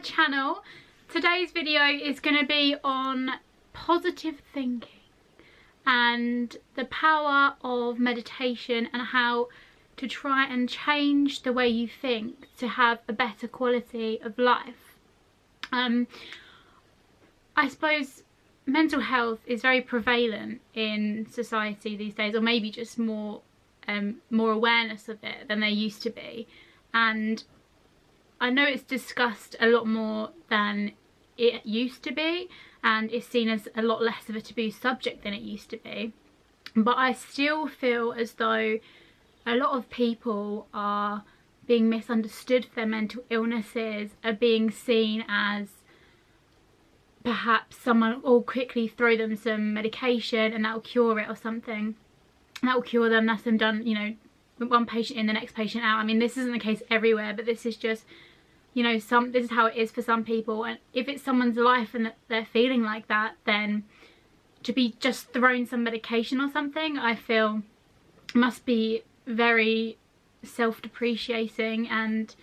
channel. Today's video is going to be on positive thinking and the power of meditation and how to try and change the way you think to have a better quality of life. I suppose mental health is very prevalent in society these days, or maybe just more awareness of it than there used to be, and I know it's discussed a lot more than it used to be, and it's seen as a lot less of a taboo subject than it used to be, but I still feel as though a lot of people are being misunderstood for their mental illnesses, are being seen as perhaps someone will quickly throw them some medication and that will cure it or something. That will cure them, that's them done, you know, with one patient in, the next patient out. I mean, this isn't the case everywhere, but this is just, you know, this is how it is for some people. And if it's someone's life and they're feeling like that, then to be just thrown some medication or something, I feel must be very self-depreciating and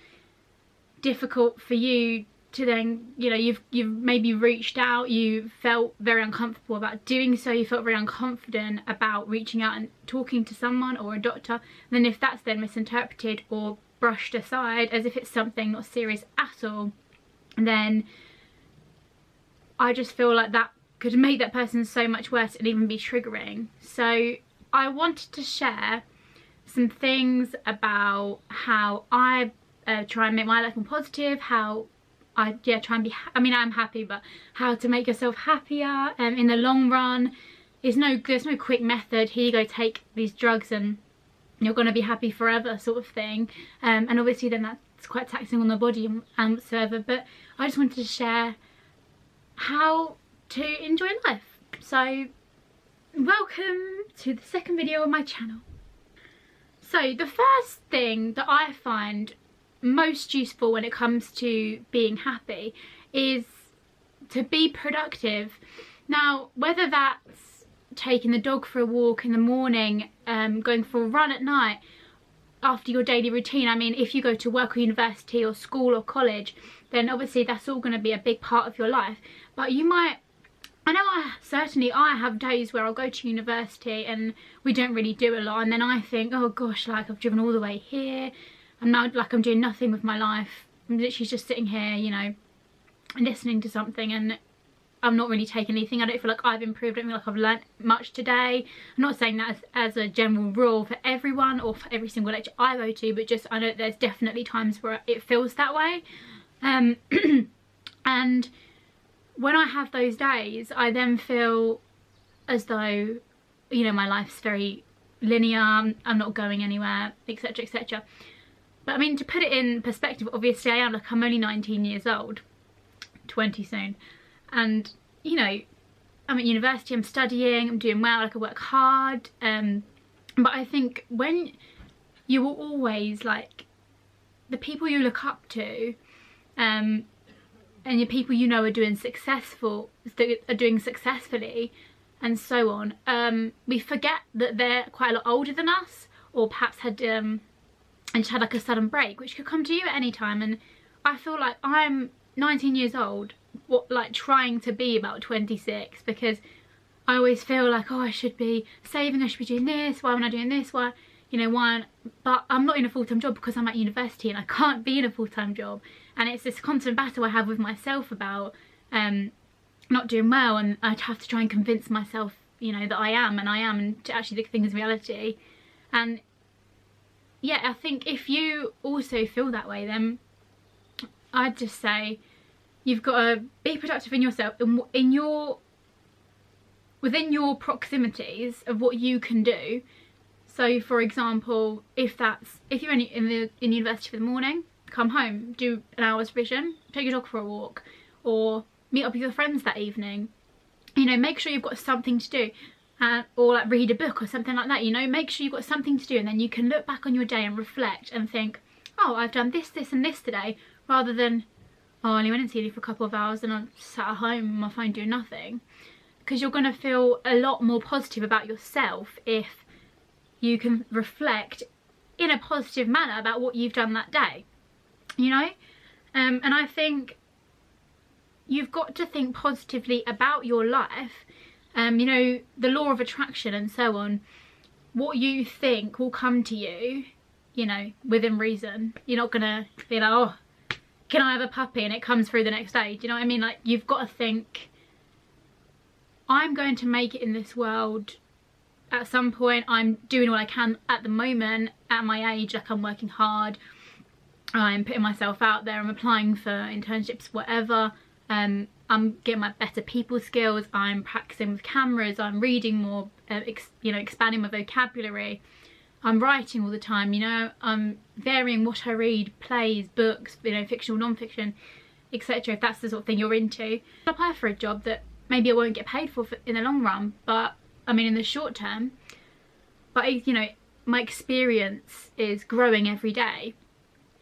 difficult for you to then, you know, you've maybe reached out, you felt very uncomfortable about doing so, you felt very unconfident about reaching out and talking to someone or a doctor, and then if that's then misinterpreted or brushed aside as if it's something not serious at all, then I just feel like that could make that person so much worse and even be triggering. So I wanted to share some things about how I try and make my life more positive, how I try and be, I mean, I'm happy, but how to make yourself happier in the long run. There's no quick method, here you go, take these drugs and you're going to be happy forever sort of thing. And obviously then that's quite taxing on the body and whatsoever, but I just wanted to share how to enjoy life. So welcome to the second video on my channel. So the first thing that I find most useful when it comes to being happy is to be productive. Now, whether that's taking the dog for a walk in the morning, going for a run at night after your daily routine. I mean, if you go to work or university or school or college, then obviously that's all going to be a big part of your life. But you might, I know I have days where I'll go to university and we don't really do a lot, and then I think, oh gosh, like I've driven all the way here and now like I'm doing nothing with my life. I'm literally just sitting here, you know, listening to something, and I'm not really taking anything. I don't feel like I've improved. I don't feel like I've learnt much today. I'm not saying that as a general rule for everyone or for every single lecture I go to, but just I know there's definitely times where it feels that way. And when I have those days, I then feel as though, you know, my life's very linear, I'm not going anywhere, etc, etc. But I mean, to put it in perspective, obviously I'm only 19 years old, 20 soon, and you know, I'm at university, I'm studying, I'm doing well, like I work hard, but I think when you will always, like, the people you look up to, and your people you know are doing successfully and so on, we forget that they're quite a lot older than us, or perhaps had and just had like a sudden break, which could come to you at any time. And I feel like I'm 19 years old, like trying to be about 26, because I always feel like, oh, I should be saving, I should be doing this, why am I not doing this, why, you know, why, but I'm not in a full-time job because I'm at university and I can't be in a full-time job. And it's this constant battle I have with myself about not doing well, and I'd have to try and convince myself, you know, that I am, and to actually look at things in reality. And yeah, I think if you also feel that way, then I'd just say you've got to be productive in yourself, within your proximities of what you can do. So for example, if you're in university for the morning, come home, do an hour's vision, take your dog for a walk, or meet up with your friends that evening. You know, make sure you've got something to do, or like read a book or something like that. You know, make sure you've got something to do, and then you can look back on your day and reflect and think, oh, I've done this, this and this today, rather than, oh, I only went and see you for a couple of hours and I sat at home on my phone doing nothing. Because you're going to feel a lot more positive about yourself if you can reflect in a positive manner about what you've done that day, you know. And I think you've got to think positively about your life. You know, the law of attraction and so on. What you think will come to you, you know, within reason. You're not gonna be like, oh, can I have a puppy, and it comes through the next day. Do you know what I mean? Like, you've got to think, I'm going to make it in this world at some point. I'm doing all I can at the moment at my age. Like, I'm working hard, I'm putting myself out there, I'm applying for internships, whatever. I'm getting my better people skills, I'm practicing with cameras, I'm reading more, you know, expanding my vocabulary, I'm writing all the time, you know, I'm varying what I read, plays, books, you know, fictional, non-fiction, etc. If that's the sort of thing you're into. I'll apply for a job that maybe I won't get paid for in the long run, but I mean in the short term, but you know, my experience is growing every day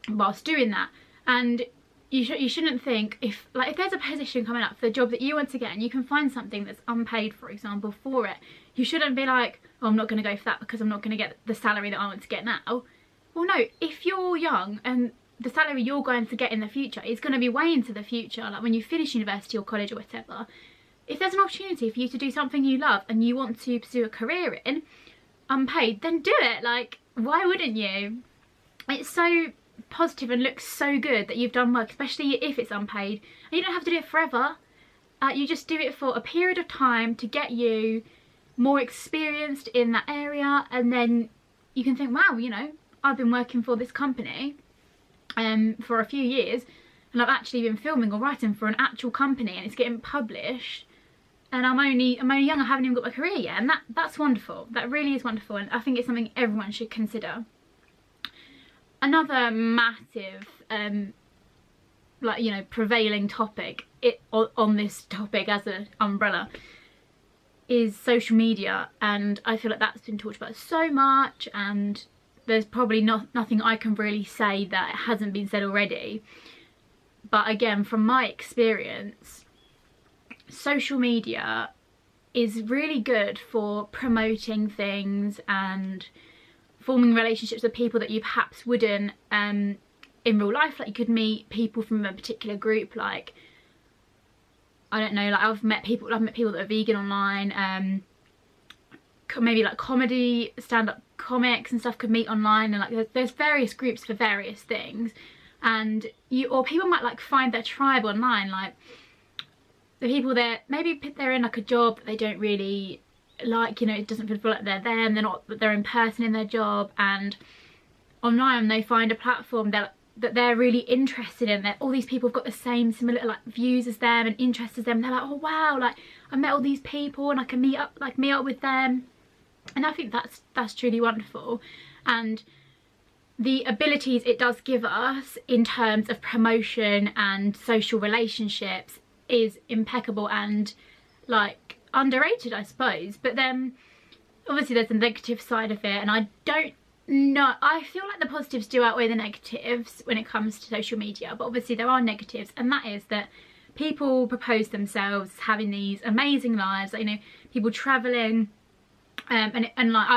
whilst doing that. And you shouldn't think, if there's a position coming up for the job that you want to get and you can find something that's unpaid, for example, for it, you shouldn't be like, oh, I'm not going to go for that because I'm not going to get the salary that I want to get now. Well, no, if you're young and the salary you're going to get in the future is going to be way into the future, like when you finish university or college or whatever, if there's an opportunity for you to do something you love and you want to pursue a career in, unpaid, then do it. Like, why wouldn't you? It's so positive and looks so good that you've done work, especially if it's unpaid. And you don't have to do it forever. You just do it for a period of time to get you more experienced in that area, and then you can think, wow, you know, I've been working for this company for a few years, and I've actually been filming or writing for an actual company, and it's getting published, and I'm only young, I haven't even got my career yet, and that's wonderful. That really is wonderful, and I think it's something everyone should consider. Another massive, like, you know, prevailing topic on this topic as an umbrella is social media, and I feel like that's been talked about so much, and there's probably nothing I can really say that hasn't been said already. But again, from my experience, social media is really good for promoting things and forming relationships with people that you perhaps wouldn't in real life. Like, you could meet people from a particular group, like, I don't know, like I've met people that are vegan online, maybe like comedy, stand-up comics and stuff could meet online, and like there's various groups for various things, and or people might like find their tribe online, like the people there, maybe they're in like a job that they don't really like, you know, it doesn't feel like they're them, they're in person in their job, and online they find a platform that they're really interested in, that all these people have got the same similar like views as them and interests as them. They're like, oh wow, like I met all these people and I can meet up with them. And I think that's truly wonderful, and the abilities it does give us in terms of promotion and social relationships is impeccable and like underrated, I suppose. But then obviously there's the negative side of it, and I don't know, I feel like the positives do outweigh the negatives when it comes to social media, but obviously there are negatives, and that is that people propose themselves as having these amazing lives, like, you know, people travelling, and like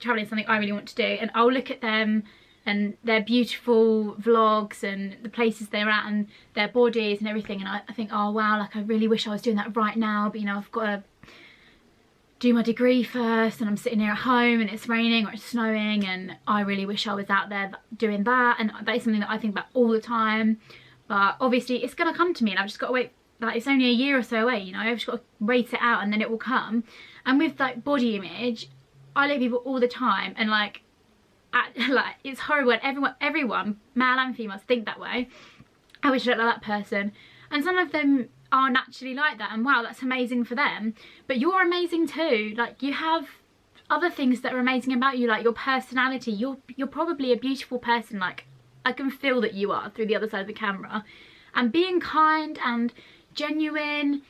travelling is something I really want to do, and I'll look at them and their beautiful vlogs and the places they're at and their bodies and everything, and I think, oh wow, like I really wish I was doing that right now, but you know, I've got to do my degree first, and I'm sitting here at home and it's raining or it's snowing, and I really wish I was out there doing that. And that is something that I think about all the time, but obviously it's gonna come to me, and I've just got to wait. Like, it's only a year or so away, you know, I've just got to wait it out and then it will come. And with like body image, I look at people all the time, and like it's horrible, and everyone, male and female, think that way. I wish I looked like that person, and some of them are naturally like that, and wow, that's amazing for them, but you're amazing too. Like, you have other things that are amazing about you, like your personality. You're probably a beautiful person, like I can feel that you are through the other side of the camera, and being kind and genuine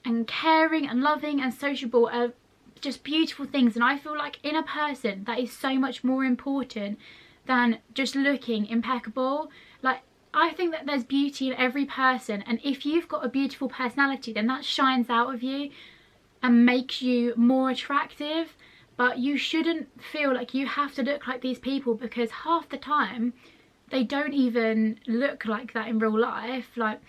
and caring and loving and sociable are just beautiful things, and I feel like in a person that is so much more important than just looking impeccable. Like, I think that there's beauty in every person, and if you've got a beautiful personality, then that shines out of you and makes you more attractive. But you shouldn't feel like you have to look like these people, because half the time they don't even look like that in real life. Like,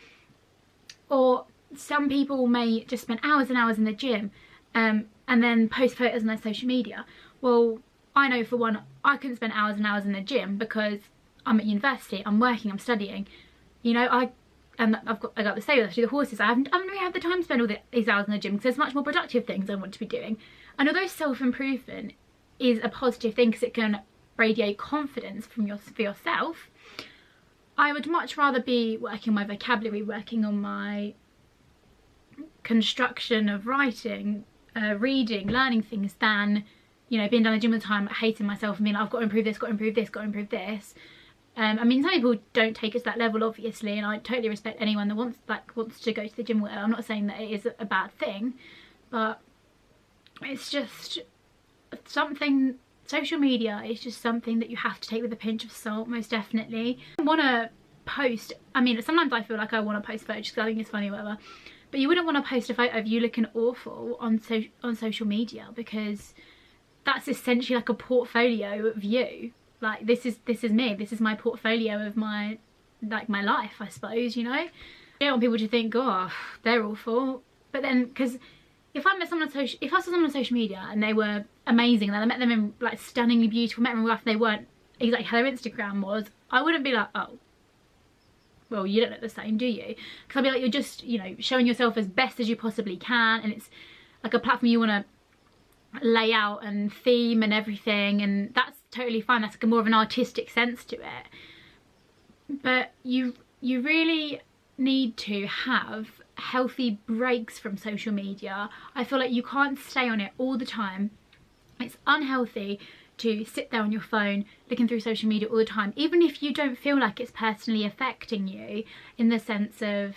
or some people may just spend hours and hours in the gym and then post photos on their social media. Well, I know for one, I couldn't spend hours and hours in the gym because I'm at university, I'm working, I'm studying. You know, I got the same with actually the horses. I haven't really had the time to spend all these hours in the gym because there's much more productive things I want to be doing. And although self-improvement is a positive thing because it can radiate confidence for yourself, I would much rather be working on my vocabulary, working on my construction of writing, reading, learning things, than, you know, being down the gym all the time, hating myself and being like, I've got to improve this, got to improve this, got to improve this. I mean, some people don't take it to that level, obviously, and I totally respect anyone that wants to go to the gym or whatever. I'm not saying that it is a bad thing, but it's just something. Social media is just something that you have to take with a pinch of salt, most definitely. I want to post, I mean, sometimes I feel like I want to post photos because I think it's funny or whatever, but you wouldn't want to post a photo of you looking awful on social media, because that's essentially like a portfolio of you. Like, this is me, this is my portfolio of my life, I suppose, you know. I don't want people to think, oh, they're awful. But then, because if I met someone on if I saw someone on social media and they were amazing, and then I met them in like stunningly beautiful, met them in real life and they weren't exactly how their Instagram was, I wouldn't be like, oh, well, you don't look the same, do you? Because I'd be like, you're just, you know, showing yourself as best as you possibly can, and it's like a platform you want to lay out and theme and everything, and that's totally fine. That's like more of an artistic sense to it. But you really need to have healthy breaks from social media. I feel like you can't stay on it all the time. It's unhealthy to sit there on your phone looking through social media all the time, even if you don't feel like it's personally affecting you, in the sense of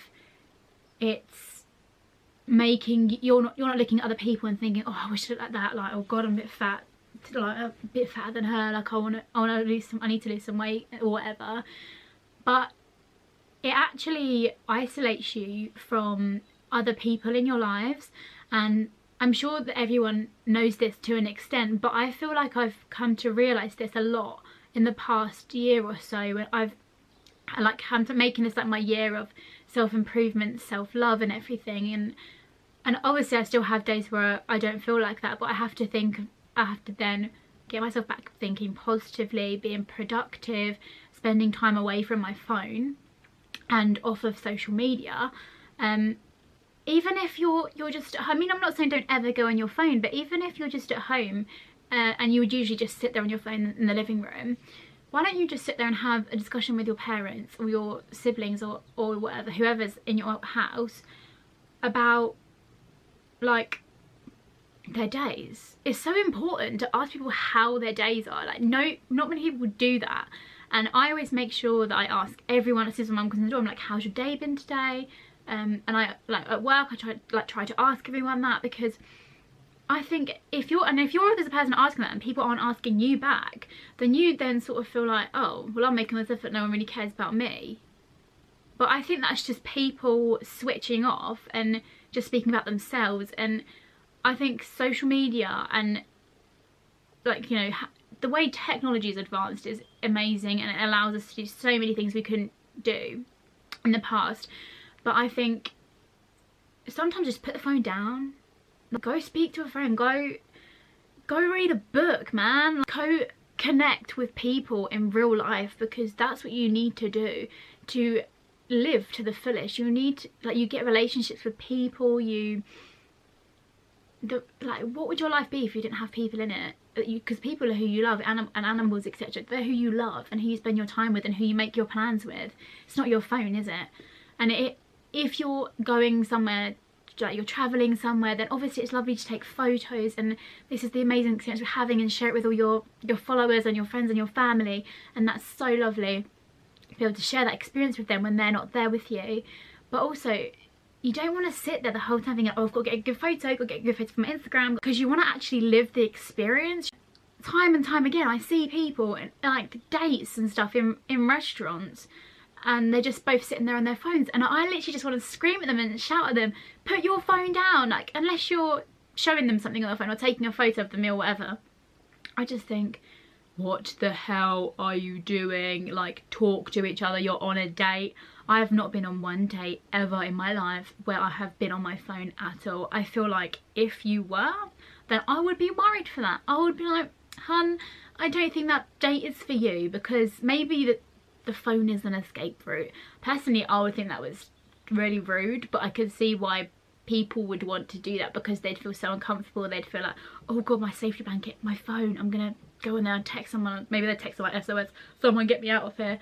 it's making you're not looking at other people and thinking, oh, I wish I looked like that, like, oh god, I'm a bit fat, like a bit fatter than her, like I need to lose some weight or whatever. But it actually isolates you from other people in your lives, and I'm sure that everyone knows this to an extent, but I feel like I've come to realise this a lot in the past year or so, when I'm making this like my year of self-improvement, self-love and everything, and obviously I still have days where I don't feel like that, but I have to then get myself back thinking positively, being productive, spending time away from my phone and off of social media. Even if you're just, I mean, I'm not saying don't ever go on your phone, but even if you're just at home and you would usually just sit there on your phone in the living room, why don't you just sit there and have a discussion with your parents or your siblings or whatever, whoever's in your house, about like their days. It's so important to ask people how their days are. Like, no, not many people do that. And I always make sure that I ask everyone as soon as my mum comes in the door, I'm like, how's your day been today? And I, like, at work, I try to ask everyone that, because I think if you're the person asking that and people aren't asking you back, then you then sort of feel like, oh, well, I'm making this effort, no one really cares about me. But I think that's just people switching off and just speaking about themselves. And I think social media and, like, you know, the way technology is advanced is amazing, and it allows us to do so many things we couldn't do in the past. But I think sometimes just put the phone down, go speak to a friend, go read a book, man. Go connect with people in real life, because that's what you need to do to live to the fullest. You need to, like, you get relationships with people, like, what would your life be if you didn't have people in it? Because people are who you love, and animals, etc. They're who you love and who you spend your time with and who you make your plans with. It's not your phone, is it? And if you're going somewhere, like you're travelling somewhere, then obviously it's lovely to take photos, and this is the amazing experience we're having, and share it with all your followers and your friends and your family, and that's so lovely to be able to share that experience with them when they're not there with you. But also, you don't want to sit there the whole time thinking, oh, I've got to get a good photo, I've got to get a good photo for my Instagram, because you want to actually live the experience. Time and time again, I see people in, like, dates and stuff in restaurants, and they're just both sitting there on their phones, and I literally just want to scream at them and shout at them, put your phone down, like, unless you're showing them something on the phone or taking a photo of the meal or whatever. I just think, what the hell are you doing? Like, talk to each other, you're on a date. I have not been on one day ever in my life where I have been on my phone at all. I feel like if you were, then I would be worried for that. I would be like, hun, I don't think that date is for you, because maybe the phone is an escape route. Personally, I would think that was really rude, but I could see why people would want to do that, because they'd feel so uncomfortable. They'd feel like, oh god, my safety blanket, my phone, I'm gonna go in there and text someone. Maybe they'd text someone SOS, someone get me out of here,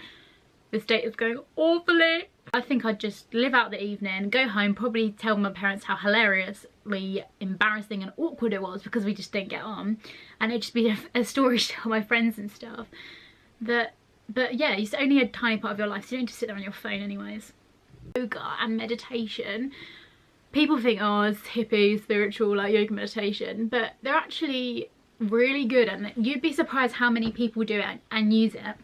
this date is going awfully. I think I'd just live out the evening, go home, probably tell my parents how hilariously embarrassing and awkward it was because we just didn't get on, and it'd just be a story to tell my friends and stuff. But yeah, it's only a tiny part of your life, so you don't just sit there on your phone anyways. Yoga and meditation, people think, oh, it's hippie, spiritual, like yoga meditation, but they're actually really good, and you'd be surprised how many people do it and use it.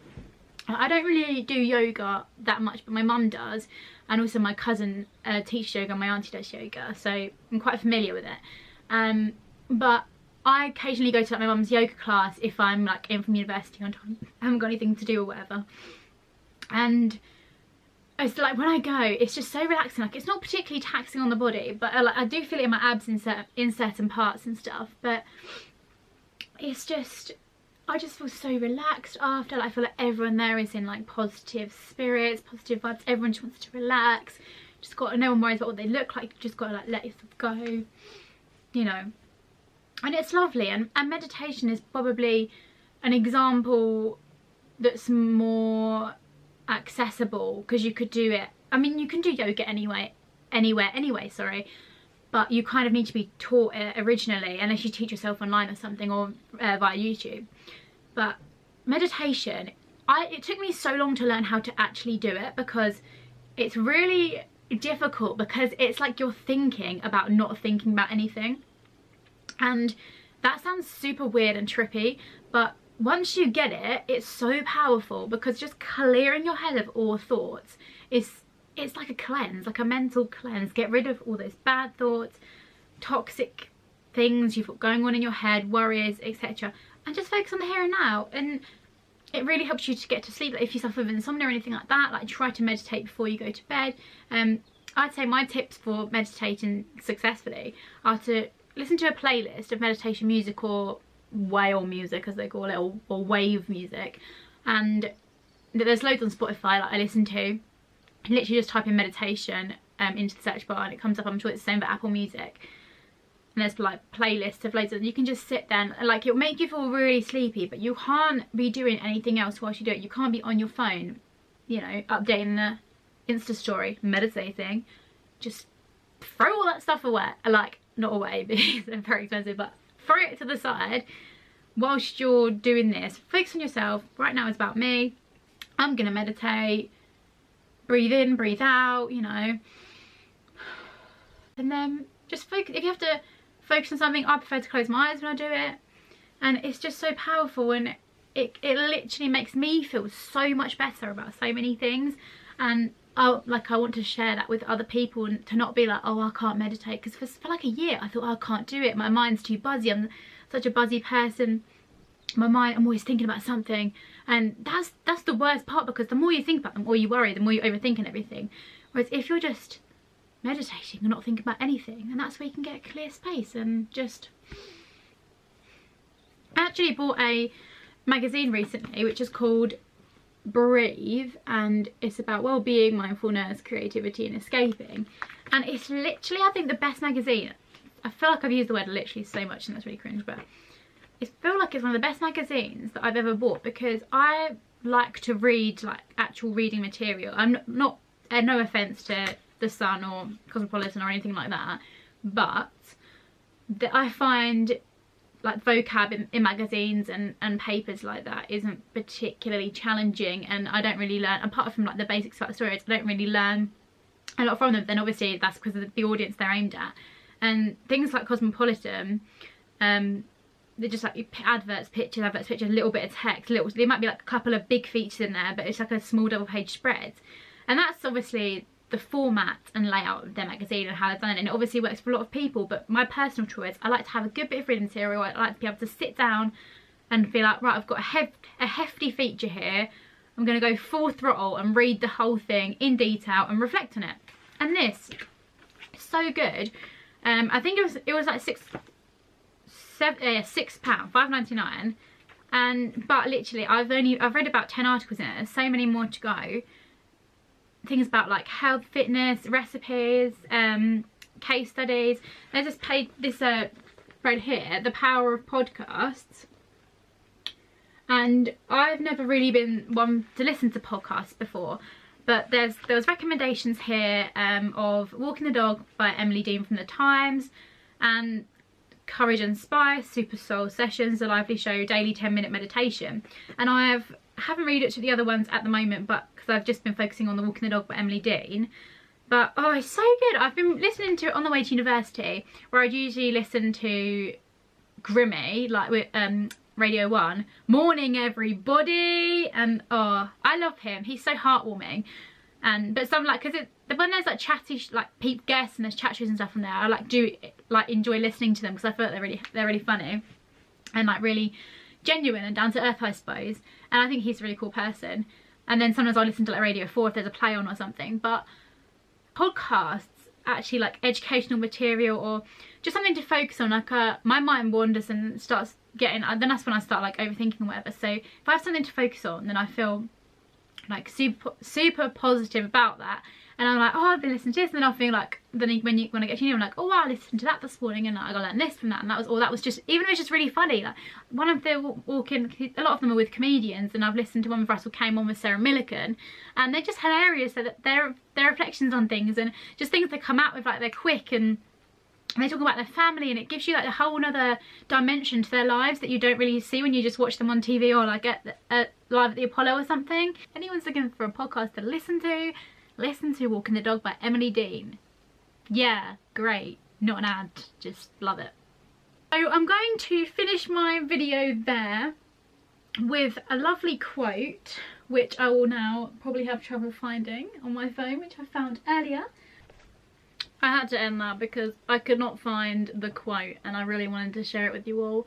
I don't really do yoga that much, but my mum does, and also my cousin teaches yoga and my auntie does yoga, so I'm quite familiar with it. But I occasionally go to like my mum's yoga class if I'm like in from university on time, I haven't got anything to do or whatever, and it's like when I go, it's just so relaxing. Like, it's not particularly taxing on the body, but like, I do feel it in my abs in certain parts and stuff, but it's just, I just feel so relaxed after. Like, I feel like everyone there is in like positive spirits, positive vibes. Everyone just wants to relax. Just got, no one worries about what they look like. Just got to like let yourself go, you know. And it's lovely. And meditation is probably an example that's more accessible, because you could do it, I mean, you can do yoga anywhere anyway, sorry, but you kind of need to be taught it originally, unless you teach yourself online or something, or via YouTube. But meditation, it took me so long to learn how to actually do it, because it's really difficult, because it's like you're thinking about not thinking about anything, and that sounds super weird and trippy, but once you get it, it's so powerful, because just clearing your head of all thoughts it's like a cleanse, like a mental cleanse. Get rid of all those bad thoughts, toxic things you've got going on in your head, worries, etc., and just focus on the here and now. And it really helps you to get to sleep. Like, if you suffer with insomnia or anything like that, like, try to meditate before you go to bed. I'd say my tips for meditating successfully are to listen to a playlist of meditation music, or whale music as they call it, or wave music, and there's loads on Spotify like I listen to. Literally just type in meditation into the search bar and it comes up. I'm sure it's the same for Apple Music, and there's like playlists of loads of them. You can just sit there and, like, it'll make you feel really sleepy, but you can't be doing anything else whilst you do it. You can't be on your phone, you know, updating the Insta story, meditating. Just throw all that stuff away, like, not away because they're very expensive, but throw it to the side whilst you're doing this. Focus on yourself. Right now it's about me. I'm gonna meditate, breathe in, breathe out, you know, and then just focus. If you have to focus on something, I prefer to close my eyes when I do it, and it's just so powerful, and it literally makes me feel so much better about so many things. And I want to share that with other people, and to not be like, oh, I can't meditate, because for like a year I thought, oh, I can't do it, my mind's too buzzy, I'm such a buzzy person, my mind, I'm always thinking about something. And that's the worst part, because the more you think about them, the more you worry, the more you overthink and everything. Whereas if you're just meditating and not thinking about anything, and that's where you can get a clear space. And just, I actually bought a magazine recently which is called Breathe, and it's about well-being, mindfulness, creativity and escaping. And it's literally, I think, the best magazine. I feel like I've used the word literally so much and that's really cringe, but I feel like it's one of the best magazines that I've ever bought, because I like to read like actual reading material. I'm not no offense to The Sun or Cosmopolitan or anything like that, but I find like vocab in magazines and papers like that isn't particularly challenging, and I don't really learn, apart from like the basics about stories, I don't really learn a lot from them. Then obviously that's because of the audience they're aimed at. And things like Cosmopolitan, they're just like adverts, pictures, a little bit of text, there might be like a couple of big features in there, but it's like a small double-page spread. And that's obviously the format and layout of their magazine and how they've done it, and it obviously works for a lot of people. But my personal choice, I like to have a good bit of reading material. I like to be able to sit down and feel like, right, I've got a hefty feature here, I'm going to go full throttle and read the whole thing in detail and reflect on it. And this is so good. I think it was like £6, £5.99. But literally I've read about 10 articles in it. There's so many more to go. Things about like health, fitness, recipes, case studies. I just played this read here, The Power of Podcasts. And I've never really been one to listen to podcasts before, but there was recommendations here of Walking the Dog by Emily Dean from The Times, and Courage and Spice, Super Soul Sessions, The Lively Show, Daily 10-Minute Meditation. And I haven't read it to the other ones at the moment, but because I've just been focusing on the Walking the Dog by Emily Dean. But oh, it's so good. I've been listening to it on the way to university, where I'd usually listen to Grimmy, like with Radio 1, Morning Everybody, and oh, I love him. He's so heartwarming. But some like, because when there's like chatty like peep guests and there's chat shows and stuff on there, I like enjoy listening to them because I feel like they're really funny and like really genuine and down to earth, I suppose. And I think he's a really cool person. And then sometimes I listen to like Radio 4 if there's a play on or something. But podcasts, actually like educational material or just something to focus on, like my mind wanders and starts getting, then that's when I start like overthinking or whatever. So if I have something to focus on, then I feel like super positive about that. And I'm like, oh, I've been listening to this, and then I'll feel like, then when I get to you, I'm like, oh wow, I listened to that this morning, and I got learn this from that, and that was just, even if it was just really funny. Like one of the a lot of them are with comedians, and I've listened to one with Russell Kane, one with Sarah Millican, and they're just hilarious. So that their reflections on things and just things they come out with, like they're quick and they talk about their family, and it gives you like a whole other dimension to their lives that you don't really see when you just watch them on TV or like at live at the Apollo or something. If anyone's looking for a podcast to listen to Walking the Dog by Emily Dean. Yeah, great. Not an ad, just love it. So I'm going to finish my video there with a lovely quote, which I will now probably have trouble finding on my phone, which I found earlier. I had to end that because I could not find the quote and I really wanted to share it with you all.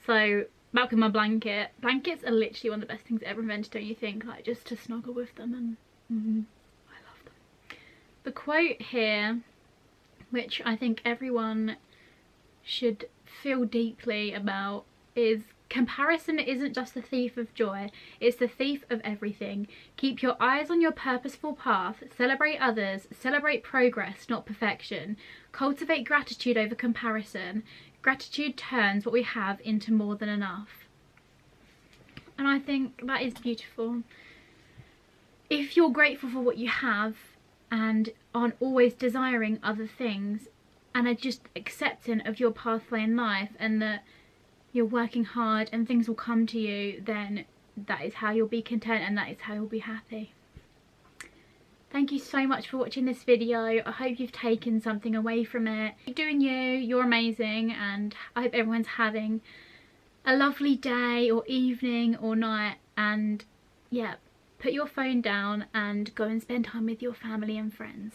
So back with my blanket. Blankets are literally one of the best things ever invented, don't you think? Like just to snuggle with them, and I love them. The quote here, which I think everyone should feel deeply about, is: comparison isn't just the thief of joy, it's the thief of everything. Keep your eyes on your purposeful path, celebrate others, celebrate progress, not perfection. Cultivate gratitude over comparison. Gratitude turns what we have into more than enough. And I think that is beautiful. If you're grateful for what you have and aren't always desiring other things and are just accepting of your pathway in life and that you're working hard and things will come to you, then that is how you'll be content and that is how you'll be happy. Thank you so much for watching this video. I hope you've taken something away from it. Keep doing you, you're amazing, and I hope everyone's having a lovely day or evening or night. And yeah, put your phone down and go and spend time with your family and friends.